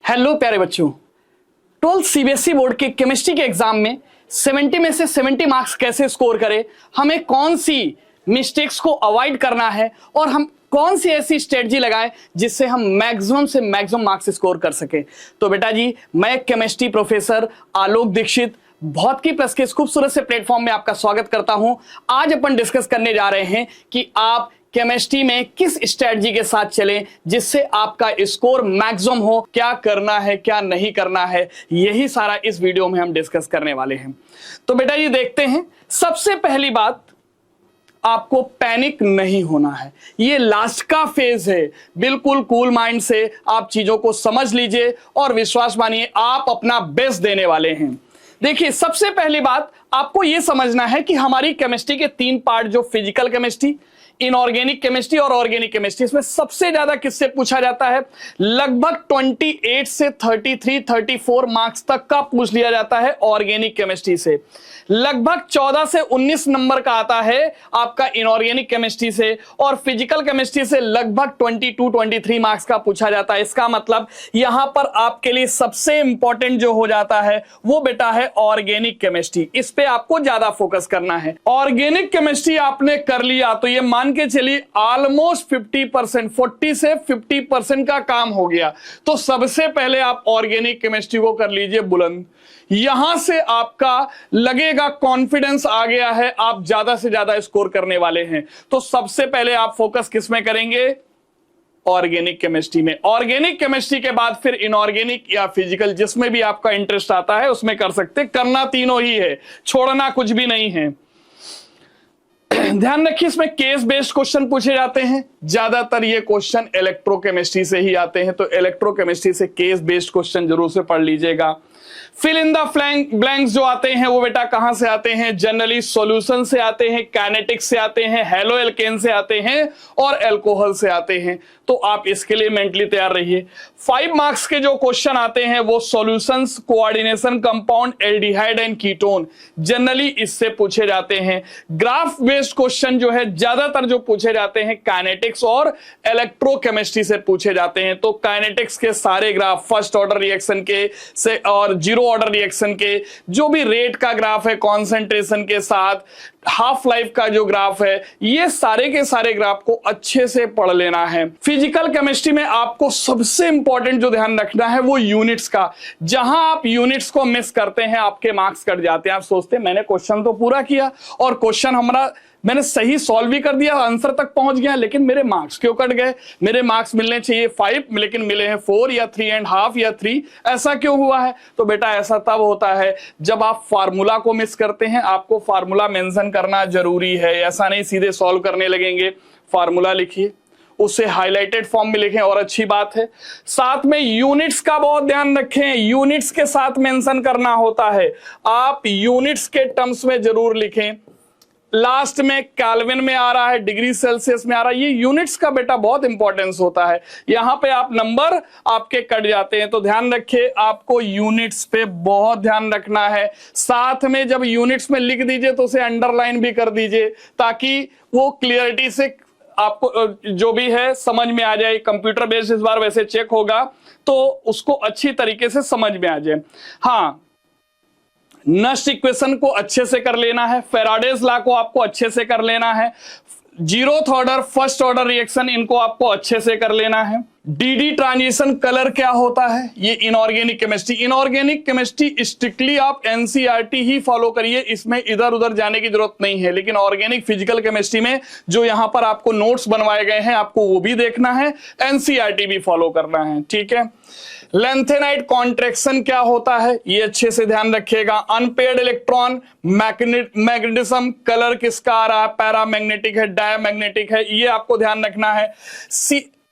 Hello प्यारे बच्चों, 12 CBSE board के केमिस्ट्री के एग्जाम में 70 में से 70 मार्क्स कैसे स्कोर करें, हमें कौन सी मिस्टेक्स को अवॉइड करना है और हम कौन सी ऐसी स्ट्रेटजी लगाएं जिससे हम मैक्सिमम से मैक्सिमम मार्क्स स्कोर कर सके। तो बेटा जी, मैं केमिस्ट्री प्रोफेसर आलोक दीक्षित भौतिकी प्लस के इस खूबसूरत से प्लेटफॉर्म में आपका स्वागत करता हूं। आज अपन डिस्कस करने जा रहे हैं कि आप केमिस्ट्री में किस स्ट्रेटजी के साथ चलें जिससे आपका स्कोर मैक्सिमम हो, क्या करना है क्या नहीं करना है, यही सारा इस वीडियो में हम डिस्कस करने वाले हैं। तो बेटा ये देखते हैं, सबसे पहली बात, आपको पैनिक नहीं होना है। ये लास्ट का फेज है। बिल्कुल कूल माइंड से आप चीजों को समझ लीजिए और विश्वास मानिए आप अपना बेस्ट देने वाले हैं। देखिए, सबसे पहली बात आपको यह समझना है कि हमारी केमिस्ट्री के 3 पार्ट, जो फिजिकल केमिस्ट्री, इनऑर्गेनिक केमिस्ट्री और ऑर्गेनिक केमिस्ट्री, इसमें सबसे ज्यादा किससे पूछा जाता है? लगभग 28 से 33-34 मार्क्स तक का पूछ लिया जाता है ऑर्गेनिक केमिस्ट्री से। लगभग 14 से 19 नंबर का आता है आपका इनऑर्गेनिक केमिस्ट्री से, और फिजिकल केमिस्ट्री से लगभग 22-23 मार्क्स का पूछा जाता है। इसका मतलब यहां पर आपके लिए सबसे इंपॉर्टेंट जो हो जाता है वो बेटा है ऑर्गेनिक केमिस्ट्री। इस पे आपको ज्यादा फोकस करना है। ऑर्गेनिक केमिस्ट्री आपने कर लिया तो ये मान के चलिए ऑलमोस्ट 50%, 40 से 50% का काम हो गया। तो सबसे पहले आप ऑर्गेनिक केमिस्ट्री को कर लीजिए बुलंद। यहां से आपका लगेगा कॉन्फिडेंस आ गया है, आप ज्यादा से ज्यादा स्कोर करने वाले हैं। तो सबसे पहले आप फोकस किस में करेंगे? ऑर्गेनिक केमिस्ट्री में। ऑर्गेनिक केमिस्ट्री के बाद फिर इनऑर्गेनिक या फिजिकल, जिसमें भी आपका इंटरेस्ट आता है उसमें कर सकते। करना तीनों ही है, छोड़ना कुछ भी नहीं है। ध्यान रखिए, इसमें केस बेस्ड क्वेश्चन पूछे जाते हैं। ज्यादातर ये क्वेश्चन इलेक्ट्रोकेमिस्ट्री से ही आते हैं, तो इलेक्ट्रोकेमिस्ट्री से केस बेस्ड क्वेश्चन जरूर से पढ़ लीजिएगा। फिल इन द ब्लैंक्स जो आते हैं वो बेटा कहां से आते हैं? जनरली सॉल्यूशन से आते हैं, काइनेटिक्स से आते हैं, हेलो एल्केन से आते हैं और अल्कोहल से आते हैं। तो आप इसके लिए मेंटली तैयार रहिए। 5 मार्क्स के जो क्वेश्चन आते हैं वो solutions, coordination compound, aldehyde and ketone, generally इससे पूछे जाते हैं। ग्राफ बेस्ड क्वेश्चन जो है ज्यादातर जो पूछे जाते हैं काइनेटिक्स और इलेक्ट्रोकेमिस्ट्री से पूछे जाते हैं। तो काइनेटिक्स के सारे ग्राफ, फर्स्ट ऑर्डर रिएक्शन के से और जीरो ऑर्डर रिएक्शन के, जो भी रेट का ग्राफ है कॉन्सेंट्रेशन के साथ, हाफ लाइफ का जो ग्राफ है, ये सारे के सारे ग्राफ को अच्छे से पढ़ लेना है। फिजिकल केमिस्ट्री में आपको सबसे इंपॉर्टेंट जो ध्यान रखना है वो यूनिट्स का। जहां आप यूनिट्स को मिस करते हैं आपके मार्क्स कट जाते हैं। आप सोचते हैं मैंने क्वेश्चन तो पूरा किया और क्वेश्चन मैंने सही सॉल्व भी कर दिया, आंसर तक पहुंच गया, लेकिन मेरे मार्क्स क्यों कट गए? मेरे मार्क्स मिलने चाहिए 5 लेकिन मिले हैं 4 या 3.5 या 3, ऐसा क्यों हुआ है? तो बेटा ऐसा तब होता है जब आप फार्मूला को मिस करते हैं। आपको फार्मूला मेंशन करना जरूरी है, ऐसा नहीं सीधे सॉल्व करने लगेंगे। फार्मूला लिखिए, उसे हाईलाइटेड फॉर्म में लिखें, और अच्छी बात है साथ में यूनिट्स का बहुत ध्यान रखें। यूनिट्स के साथ मेंशन करना होता है, आप यूनिट्स के टर्म्स में जरूर लिखें। लास्ट में केल्विन में आ रहा है, डिग्री सेल्सियस में आ रहा है, ये यूनिट्स का बेटा बहुत इंपॉर्टेंस होता है। यहां पे आप नंबर आपके कट जाते हैं, तो ध्यान रखिए आपको यूनिट्स पे बहुत ध्यान रखना है। साथ में जब यूनिट्स में लिख दीजिए तो उसे अंडरलाइन भी कर दीजिए, ताकि वो क्लियरिटी से आपको जो भी है समझ में आ जाए। कंप्यूटर बेस्ड इस बार वैसे चेक होगा तो उसको अच्छी तरीके से समझ में आ जाए। हाँ, नस्ट इक्वेशन को अच्छे से कर लेना है, फैराडेज लॉ को आपको अच्छे से कर लेना है, zeroth order, first order reaction, इनको आपको अच्छे से कर लेना है। डीडी ट्रांजिशन कलर क्या होता है, ये inorganic chemistry. Inorganic chemistry strictly आप एनसीईआरटी ही फॉलो करिए, इसमें इधर उधर जाने की जरूरत नहीं है। लेकिन ऑर्गेनिक फिजिकल केमिस्ट्री में जो यहां पर आपको नोट्स बनवाए गए हैं आपको वो भी देखना है, एनसीईआरटी भी फॉलो करना है, ठीक है। लेंथेनाइट कॉन्ट्रैक्शन क्या होता है ये अच्छे से ध्यान रखिएगा। अनपेयर्ड इलेक्ट्रॉन, मैग्नेटिज्म, कलर किसका आ रहा है, पैरामैग्नेटिक है, डायमैग्नेटिक है, ये आपको ध्यान रखना है।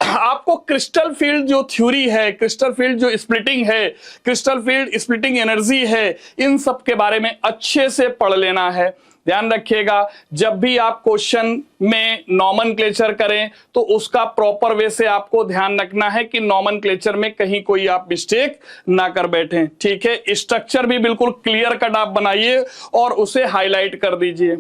आपको क्रिस्टल फील्ड जो थ्योरी है, क्रिस्टल फील्ड जो स्प्लिटिंग है, क्रिस्टल फील्ड स्प्लिटिंग एनर्जी है, इन सब के बारे में अच्छे से पढ़ लेना है। ध्यान रखिएगा जब भी आप क्वेश्चन में नॉमेनक्लेचर करें तो उसका प्रॉपर वे से आपको ध्यान रखना है कि नॉमेनक्लेचर में कहीं कोई आप मिस्टेक ना कर बैठें, ठीक है। स्ट्रक्चर भी बिल्कुल क्लियर कट आप बनाइए और उसे हाईलाइट कर दीजिए।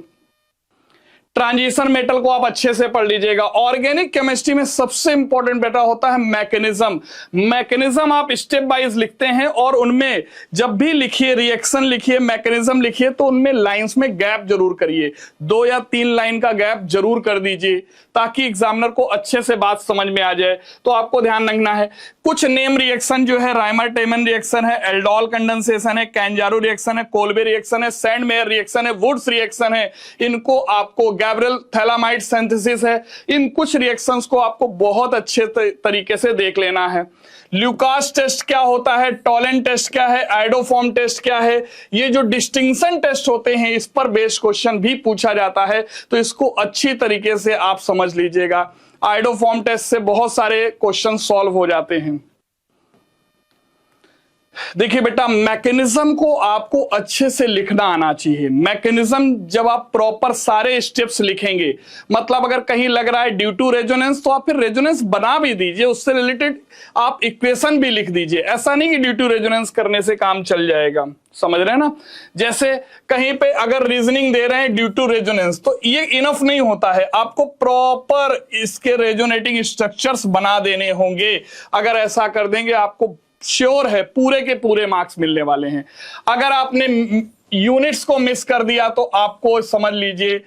ट्रांजिशन मेटल को आप अच्छे से पढ़ लीजिएगा। ऑर्गेनिक केमिस्ट्री में सबसे इंपॉर्टेंट बेटा होता है मैकेनिज्म। मैकेनिज्म आप स्टेप वाइज लिखते हैं और उनमें जब भी लिखिए, रिएक्शन लिखिए, मैकेनिज्म लिखिए, तो उनमें लाइंस में गैप जरूर करिए, 2 या 3 लाइन का गैप जरूर कर दीजिए ताकि एग्जामिनर को अच्छे से बात समझ में आ जाए। तो आपको ध्यान रखना है कुछ नेम रिएक्शन जो है, राइमर-टेमन रिएक्शन है, एल्डोल कंडेंसेशन है, कैंजारो रिएक्शन है, कोल्बे रिएक्शन है, सैंड-मेयर रिएक्शन है, वुड्स रिएक्शन है, इनको आपको गैब्रियल थैलामाइड सिंथेसिस है, इन कुछ रिएक्शंस को आपको बहुत अच्छे तरीके से देख लेना है। ल्यूकास टेस्ट क्या होता है, टॉलेंट टेस्ट क्या है, आइडोफॉर्म टेस्ट क्या है, ये जो डिस्टिंक्शन टेस्ट होते हैं इस पर बेस्ड क्वेश्चन भी पूछा जाता है, तो इसको अच्छी तरीके से आप समझ लीजिएगा। आइडोफॉर्म टेस्ट से बहुत सारे क्वेश्चन सॉल्व हो जाते हैं। देखिए बेटा, मैकेनिज्म को आपको अच्छे से लिखना आना चाहिए। मैकेनिज्म जब आप प्रॉपर सारे स्टेप्स लिखेंगे, मतलब अगर कहीं लग रहा है ड्यू टू रेजोनेंस, तो आप फिर रेजोनेंस बना भी दीजिए, उससे रिलेटेड आप इक्वेशन भी लिख दीजिए। ऐसा नहीं कि ड्यू टू रेजोनेंस करने से काम चल जाएगा, समझ रहे हैं ना। जैसे कहीं पे अगर रीजनिंग दे रहे हैं ड्यू टू रेजोनेंस, तो ये इनफ नहीं होता है, आपको प्रॉपर इसके रेजोनेटिंग स्ट्रक्चर्स बना देने होंगे। अगर ऐसा कर देंगे आपको श्योर है पूरे के पूरे मार्क्स मिलने वाले हैं। अगर आपने यूनिट्स को मिस कर दिया तो आपको समझ लीजिए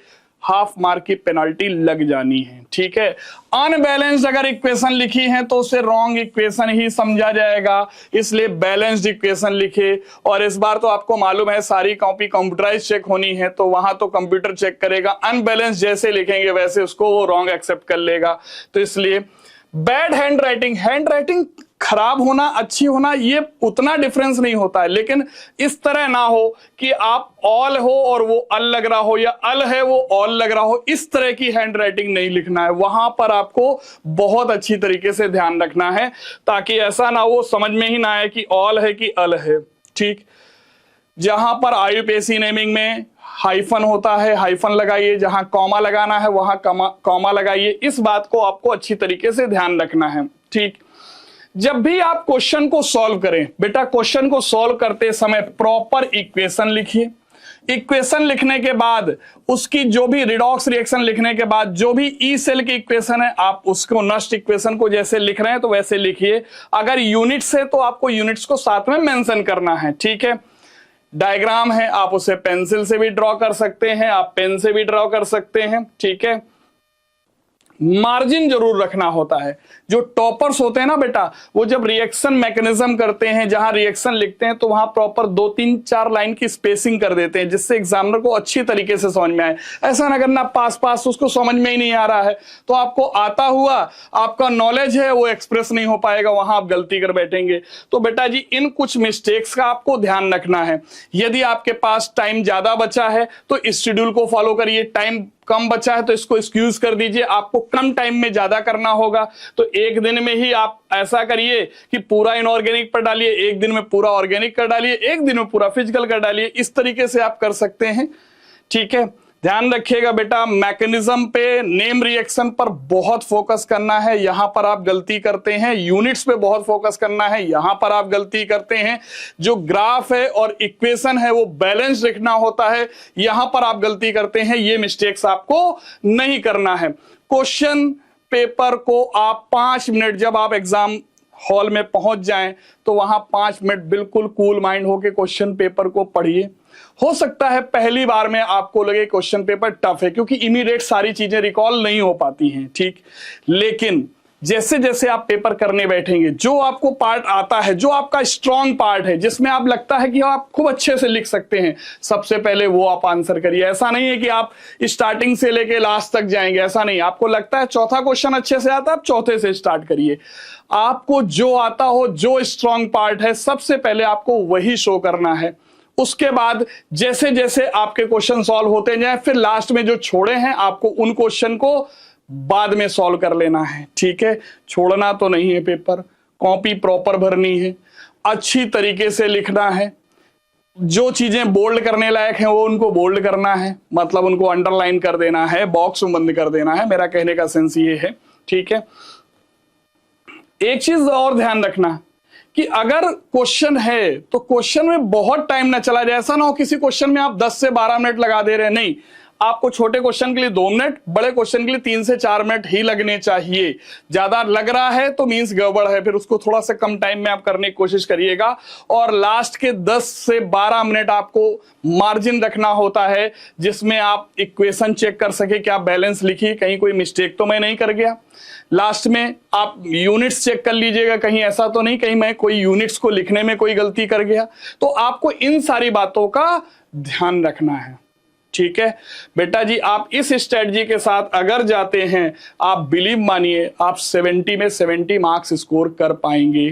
हाफ मार्क की पेनल्टी लग जानी है, ठीक है। अनबैलेंस्ड अगर इक्वेशन लिखी है तो उसे रॉन्ग इक्वेशन ही समझा जाएगा, इसलिए बैलेंस्ड इक्वेशन लिखे। और इस बार तो आपको मालूम है सारी कॉपी कंप्यूटराइज चेक होनी है, तो वहां तो कंप्यूटर चेक करेगा, अनबैलेंस्ड जैसे लिखेंगे वैसे उसको वो रॉन्ग एक्सेप्ट कर लेगा। तो इसलिए बैड हैंड राइटिंग खराब होना, अच्छी होना, ये उतना डिफरेंस नहीं होता है, लेकिन इस तरह ना हो कि आप ऑल हो और वो अल लग रहा हो, या अल है वो ऑल लग रहा हो, इस तरह की हैंड राइटिंग नहीं लिखना है। वहां पर आपको बहुत अच्छी तरीके से ध्यान रखना है ताकि ऐसा ना हो समझ में ही ना आए कि ऑल है कि अल है, ठीक। जहां पर आईयूपीएसी नेमिंग में हाइफन होता है, हाइफन लगाइए, जहां कॉमा लगाना है वहां कॉमा लगाइए। इस बात को आपको अच्छी तरीके से ध्यान रखना है, ठीक। जब भी आप क्वेश्चन को सॉल्व करें बेटा, क्वेश्चन को सॉल्व करते समय प्रॉपर इक्वेशन लिखिए। इक्वेशन लिखने के बाद उसकी जो भी रिडॉक्स रिएक्शन लिखने के बाद जो भी ई सेल की इक्वेशन है, आप उसको नष्ट इक्वेशन को जैसे लिख रहे हैं तो वैसे लिखिए। अगर यूनिट्स है तो आपको यूनिट्स को साथ में मेंशन करना है, ठीक है। डायग्राम है, आप उसे पेंसिल से भी ड्रॉ कर सकते हैं, आप पेन से भी ड्रॉ कर सकते हैं, ठीक है। मार्जिन जरूर रखना होता है। जो टॉपर्स होते हैं ना बेटा, वो जब रिएक्शन मैकेनिज्म करते हैं, जहां रिएक्शन लिखते हैं, तो वहां प्रॉपर 2, 3, 4 लाइन की स्पेसिंग कर देते हैं, जिससे एग्जामिनर को अच्छी तरीके से समझ में आए। ऐसा ना करना पास उसको समझ में ही नहीं आ रहा है तो आपको आता हुआ आपका नॉलेज है वो एक्सप्रेस नहीं हो पाएगा, वहां आप गलती कर बैठेंगे। तो बेटा जी इन कुछ मिस्टेक्स का आपको ध्यान रखना है। यदि आपके पास टाइम ज्यादा बचा है तो इस शेड्यूल को फॉलो करिए, टाइम कम बचा है तो इसको एक्सक्यूज कर दीजिए। आपको कम टाइम में ज्यादा करना होगा तो एक दिन में ही आप ऐसा करिए कि पूरा इनऑर्गेनिक पर डालिए, एक दिन में पूरा ऑर्गेनिक कर डालिए, एक दिन में पूरा फिजिकल कर डालिए। इस तरीके से आप कर सकते हैं, ठीक है। ध्यान रखिएगा बेटा, मैकेनिज्म पे, नेम रिएक्शन पर बहुत फोकस करना है, यहां पर आप गलती करते हैं। यूनिट्स पे बहुत फोकस करना है, यहां पर आप गलती करते हैं। जो ग्राफ है और इक्वेशन है वो बैलेंस लिखना होता है, यहां पर आप गलती करते हैं। ये मिस्टेक्स आपको नहीं करना है। क्वेश्चन पेपर को आप 5 मिनट, जब आप एग्जाम हॉल में पहुंच जाएं तो वहां 5 मिनट बिल्कुल कूल माइंड होकर क्वेश्चन पेपर को पढ़िए। हो सकता है पहली बार में आपको लगे क्वेश्चन पेपर टफ है, क्योंकि इमीडिएट सारी चीजें रिकॉल नहीं हो पाती हैं, ठीक। लेकिन जैसे जैसे आप पेपर करने बैठेंगे, जो आपको पार्ट आता है, जो आपका स्ट्रॉन्ग पार्ट है, जिसमें आप लगता है कि आप खूब अच्छे से लिख सकते हैं, सबसे पहले वो आप आंसर करिए। ऐसा नहीं है कि आप स्टार्टिंग से लेके लास्ट तक जाएंगे, ऐसा नहीं। आपको लगता है चौथा क्वेश्चन अच्छे से आता है, आप चौथे से स्टार्ट करिए। आपको जो आता हो, जो स्ट्रॉन्ग पार्ट है, सबसे पहले आपको वही शो करना है। उसके बाद जैसे जैसे आपके क्वेश्चन सॉल्व होते जाए, फिर लास्ट में जो छोड़े हैं आपको उन क्वेश्चन को बाद में सॉल्व कर लेना है, ठीक है। छोड़ना तो नहीं है पेपर, कॉपी प्रॉपर भरनी है, अच्छी तरीके से लिखना है। जो चीजें बोल्ड करने लायक हैं वो उनको बोल्ड करना है, मतलब उनको अंडरलाइन कर देना है, बॉक्स में बंद कर देना है। मेरा कहने का सेंस ये है, ठीक है। एक चीज और ध्यान रखना कि अगर क्वेश्चन है तो क्वेश्चन में बहुत टाइम ना चला जाए। ऐसा ना हो किसी क्वेश्चन में आप 10 से 12 मिनट लगा दे रहे हैं, नहीं। आपको छोटे क्वेश्चन के लिए 2 मिनट, बड़े क्वेश्चन के लिए 3 से 4 मिनट ही लगने चाहिए। ज्यादा लग रहा है तो मींस गड़बड़ है, फिर उसको थोड़ा सा कम टाइम में आप करने की कोशिश करिएगा। और लास्ट के 10 से 12 मिनट आपको मार्जिन रखना होता है, जिसमें आप इक्वेशन चेक कर सके क्या बैलेंस लिखी, कहीं कोई मिस्टेक तो मैं नहीं कर गया। लास्ट में आप यूनिट्स चेक कर लीजिएगा, कहीं ऐसा तो नहीं कहीं मैं कोई यूनिट्स को लिखने में कोई गलती कर गया। तो आपको इन सारी बातों का ध्यान रखना है, ठीक है बेटा जी। आप इस स्ट्रेटजी के साथ अगर जाते हैं, आप बिलीव मानिए आप 70 में 70 मार्क्स स्कोर कर पाएंगे,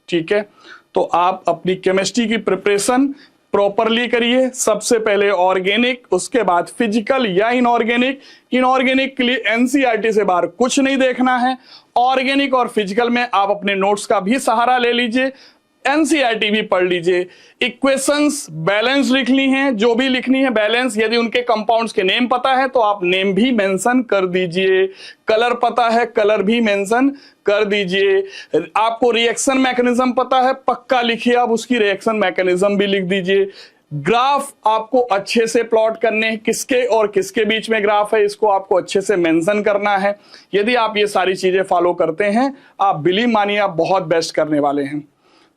ठीक है। तो आप अपनी केमिस्ट्री की प्रिपरेशन प्रॉपरली करिए। सबसे पहले ऑर्गेनिक, उसके बाद फिजिकल या इनऑर्गेनिक। इनऑर्गेनिक के लिए एनसीईआरटी से बाहर कुछ नहीं देखना है। ऑर्गेनिक और फिजिकल में आप अपने नोट्स का भी सहारा ले लीजिए, एनसीईआरटी भी पढ़ लीजिए। इक्वेशंस बैलेंस लिखनी है, जो भी लिखनी है बैलेंस। यदि उनके कंपाउंड्स के नेम पता है तो आप नेम भी मेंशन कर दीजिए। कलर पता है, कलर भी मेंशन कर दीजिए। आपको रिएक्शन मैकेनिज्म पता है, पक्का लिखिए, आप उसकी रिएक्शन मैकेनिज्म भी लिख दीजिए। ग्राफ आपको अच्छे से प्लॉट करने हैं, किसके और किसके बीच में ग्राफ है, इसको आपको अच्छे से मेंशन करना है। यदि आप ये सारी चीजें फॉलो करते हैं, आप बिलीव मानिए आप बहुत बेस्ट करने वाले हैं।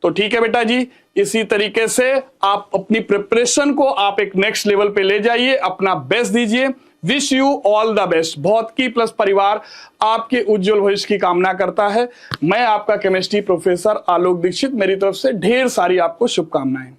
तो ठीक है बेटा जी, इसी तरीके से आप अपनी प्रिपरेशन को आप एक नेक्स्ट लेवल पे ले जाइए, अपना बेस्ट दीजिए। Wish you all the best. बहुत की प्लस परिवार आपके उज्जवल भविष्य की कामना करता है। मैं आपका केमिस्ट्री प्रोफेसर आलोक दीक्षित, मेरी तरफ से ढेर सारी आपको शुभकामनाएं।